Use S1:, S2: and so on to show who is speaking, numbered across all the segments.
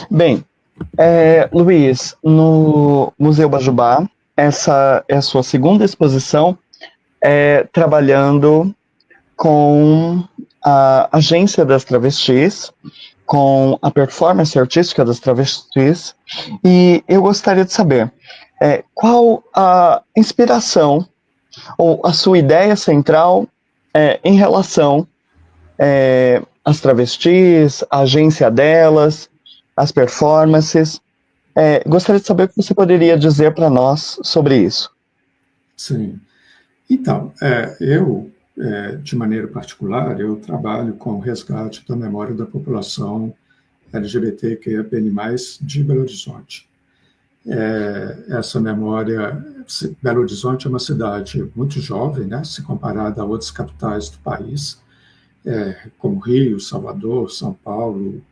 S1: Bem, Luiz, no Museu Bajubá, essa é a sua segunda exposição, trabalhando com a agência das travestis, com a performance artística das travestis, e eu gostaria de saber qual a inspiração ou a sua ideia central em relação às travestis, a agência delas, as performances. Gostaria de saber o que você poderia dizer para nós sobre isso.
S2: Sim. Então, de maneira particular, eu trabalho com o resgate da memória da população LGBTQIA+, de Belo Horizonte. Essa memória, Belo Horizonte é uma cidade muito jovem, né, se comparada a outras capitais do país, como Rio, Salvador, São Paulo,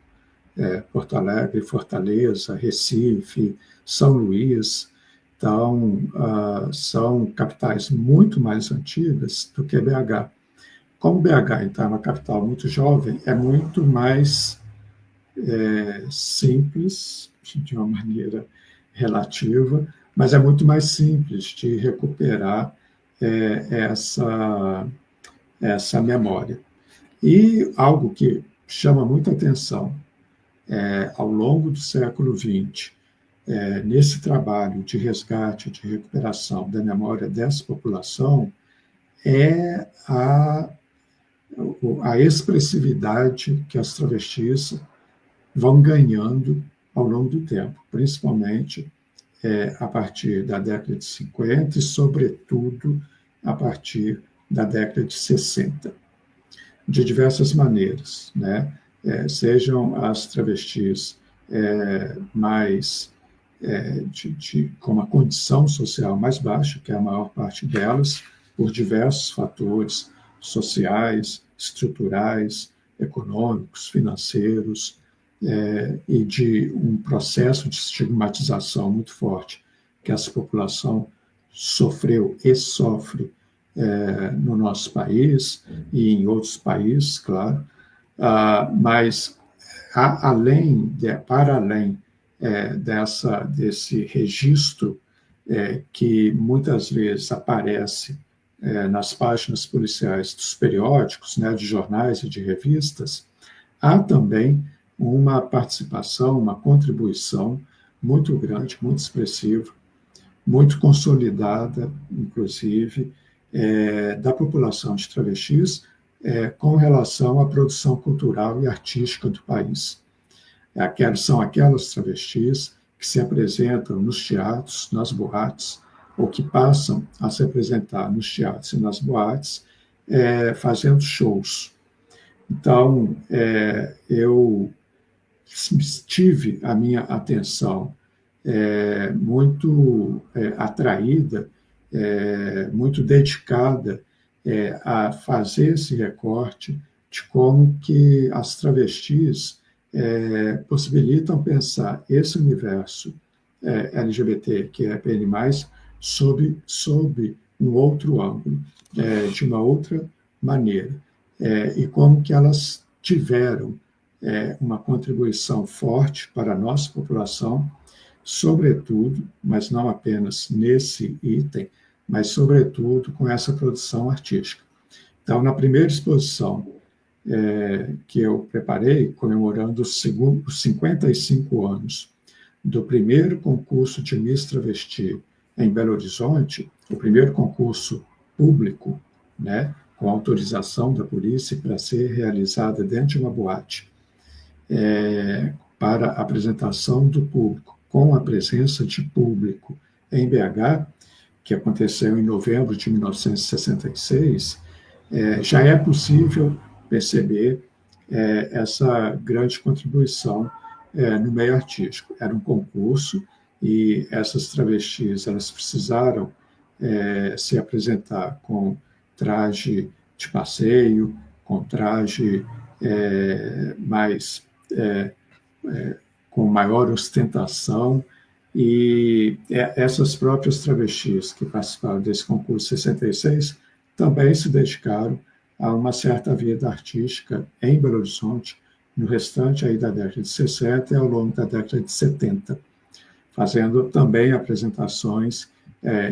S2: Porto Alegre, Fortaleza, Recife, São Luís. Então, são capitais muito mais antigas do que BH. Como BH, então, é uma capital muito jovem, é muito mais simples, de uma maneira relativa, mas é muito mais simples de recuperar essa memória. E algo que chama muita atenção ao longo do século XX, nesse trabalho de resgate, de recuperação da memória dessa população, é a expressividade que as travestis vão ganhando ao longo do tempo, principalmente a partir da década de 50 e, sobretudo, a partir da década de 60, de diversas maneiras, né? Sejam as travestis mais com uma condição social mais baixa, que é a maior parte delas, por diversos fatores sociais, estruturais, econômicos, financeiros, e de um processo de estigmatização muito forte que essa população sofreu e sofre no nosso país e em outros países, claro, mas para além desse registro que muitas vezes aparece nas páginas policiais dos periódicos, né, de jornais e de revistas, há também uma participação, uma contribuição muito grande, muito expressiva, muito consolidada, inclusive, da população de travestis com relação à produção cultural e artística do país. São aquelas travestis que se apresentam nos teatros, nas boates, ou que passam a se apresentar nos teatros e nas boates, fazendo shows. Então, eu tive a minha atenção muito atraída, muito dedicada a fazer esse recorte de como que as travestis possibilitam pensar esse universo LGBT, que é PN+, sob um outro ângulo, de uma outra maneira, e como que elas tiveram uma contribuição forte para a nossa população, sobretudo, mas não apenas nesse item, mas sobretudo com essa produção artística. Então, na primeira exposição que eu preparei, comemorando os 55 anos do primeiro concurso de Miss Travesti em Belo Horizonte, o primeiro concurso público, né, com autorização da polícia para ser realizada dentro de uma boate, para apresentação do público, com a presença de público em BH, que aconteceu em novembro de 1966, já é possível perceber essa grande contribuição no meio artístico. Era um concurso e essas travestis elas precisaram se apresentar com traje de passeio, com traje com maior ostentação, e essas próprias travestis que participaram desse concurso em 66 também se dedicaram a uma certa vida artística em Belo Horizonte, no restante aí da década de 60 e ao longo da década de 70, fazendo também apresentações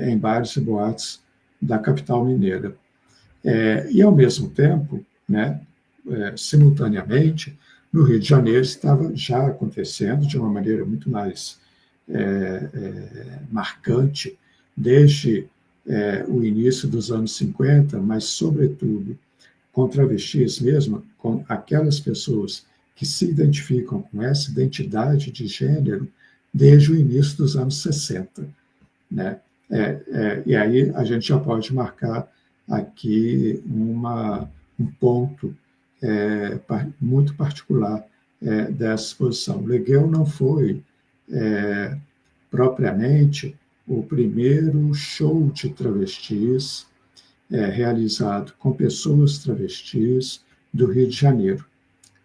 S2: em bares e boates da capital mineira. E, ao mesmo tempo, né, simultaneamente, no Rio de Janeiro estava já acontecendo de uma maneira muito mais marcante, desde o início dos anos 50, mas, sobretudo, com travestis mesmo, com aquelas pessoas que se identificam com essa identidade de gênero desde o início dos anos 60. Né? E aí a gente já pode marcar aqui um ponto muito particular dessa exposição. Leguel não foi propriamente o primeiro show de travestis realizado com pessoas travestis do Rio de Janeiro.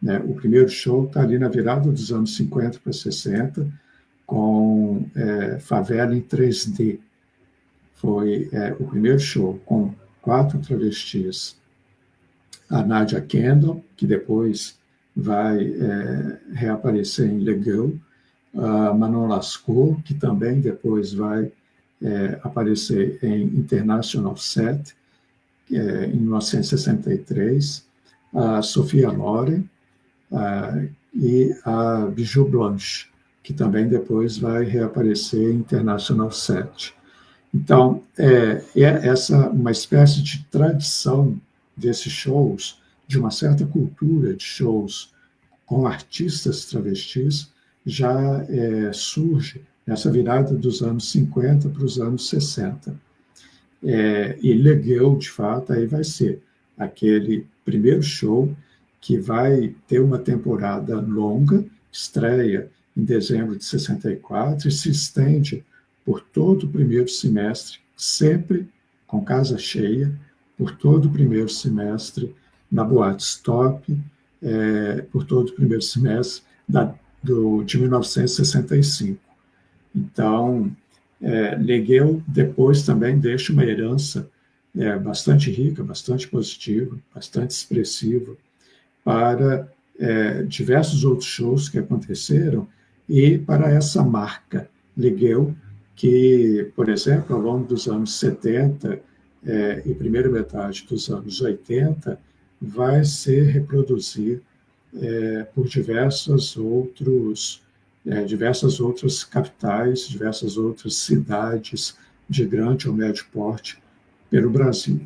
S2: Né? O primeiro show está ali na virada dos anos 50 para 60, com Favela em 3D. Foi o primeiro show com 4 travestis. A Nadia Kendall, que depois vai reaparecer em Leguel, a Manon Lescaut, que também depois vai aparecer em International Set, em 1963, a Sophia Loren e a Bijou Blanche, que também depois vai reaparecer em International Set. Então, essa uma espécie de tradição desses shows, de uma certa cultura de shows com artistas travestis, já surge nessa virada dos anos 50 para os anos 60. E Leguel, de fato, aí vai ser aquele primeiro show que vai ter uma temporada longa, estreia em dezembro de 64 e se estende por todo o primeiro semestre, sempre com casa cheia, por todo o primeiro semestre na Boate Stop, por todo o primeiro semestre de 1965. Então, Leguel depois também deixa uma herança bastante rica, bastante positiva, bastante expressiva para diversos outros shows que aconteceram e para essa marca Leguel, que, por exemplo, ao longo dos anos 70 e primeira metade dos anos 80, vai se reproduzir por diversas outras capitais, diversas outras cidades de grande ou médio porte pelo Brasil.